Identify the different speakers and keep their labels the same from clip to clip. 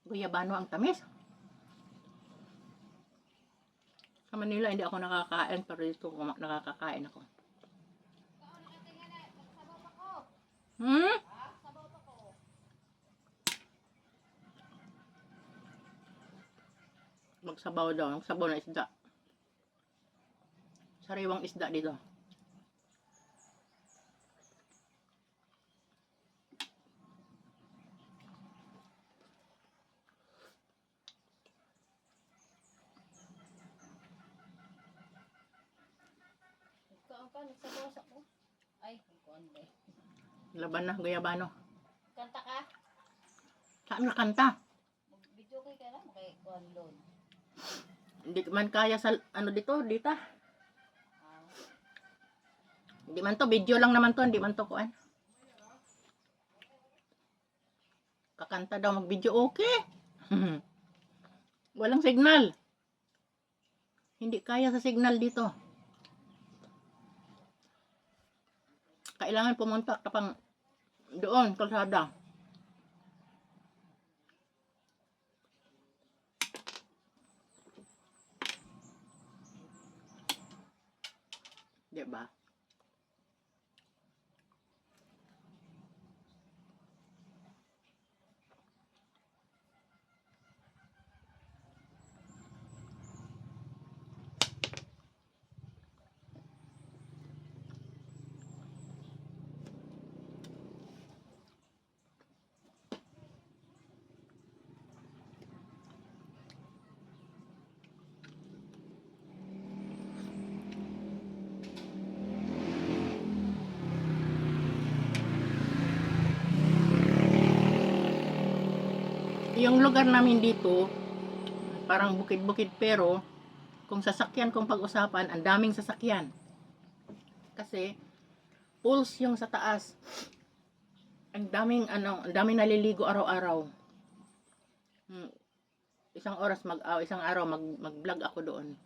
Speaker 1: Guyabano ang tamis. Sa Manila hindi ako nakakain, pero dito nakakakain ako. Hmm? Magsabaw daw, magsabaw na isda. Sariwang isda dito.
Speaker 2: Nagsabaw sa ko. Ay, kuan ba.
Speaker 1: Laban na, guyabano.
Speaker 2: Kanta ka?
Speaker 1: Saan ka kanta?
Speaker 2: Video kay ka lang kay kuan load.
Speaker 1: Hindi man kaya sa ano dito, dita. Hindi man to, video lang naman to, hindi man to kuan. Kakanta daw mag-video, okay. Walang signal. Hindi kaya sa signal dito. Kailangan pumunta ka pang doon, kalsada. Diba? Yung lugar namin dito, parang bukid-bukid, pero kung sasakyan kung pag-usapan, ang daming sasakyan. Kasi pools yung sa taas. Ang daming ang daming naliligo araw-araw. Isang oras isang araw mag-vlog ako doon.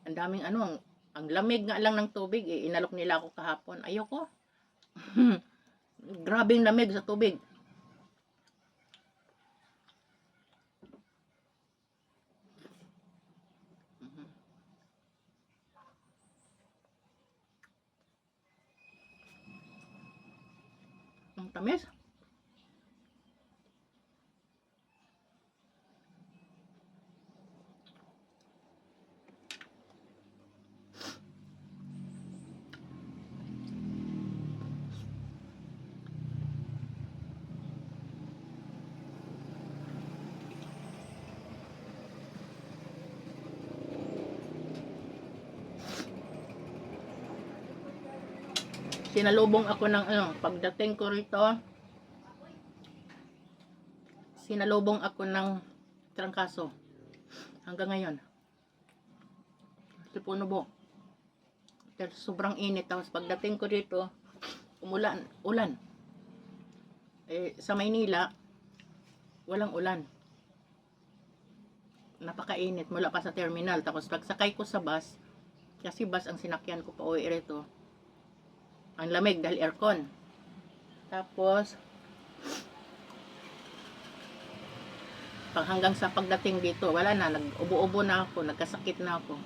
Speaker 1: Ang daming ang lamig nga lang ng tubig, inalok nila ako kahapon. Ayoko. Grabing lamig sa tubig. Ang tamis. Sinalubong ako ng pagdating ko rito, sinalubong ako ng trangkaso hanggang ngayon. Sipunubo. Pero sobrang init, tapos pagdating ko dito, ulan. Sa Maynila walang ulan. Napakainit mula pa sa terminal, tapos pagsakay ko sa bus, kasi bus ang sinakyan ko pa uwi rito, ang lamig dahil aircon. Tapos hanggang sa pagdating dito, wala na, nag-ubo-ubo na ako, nagkasakit na ako.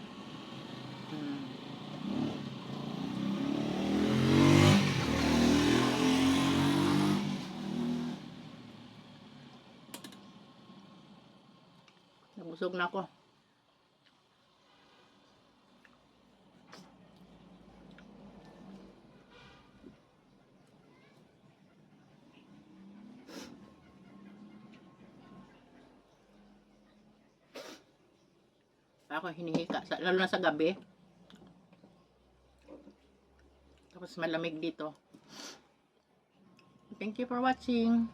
Speaker 1: Nabusog na ako. Ako hinihika, lalo na sa gabi. Tapos malamig dito. Thank you for watching.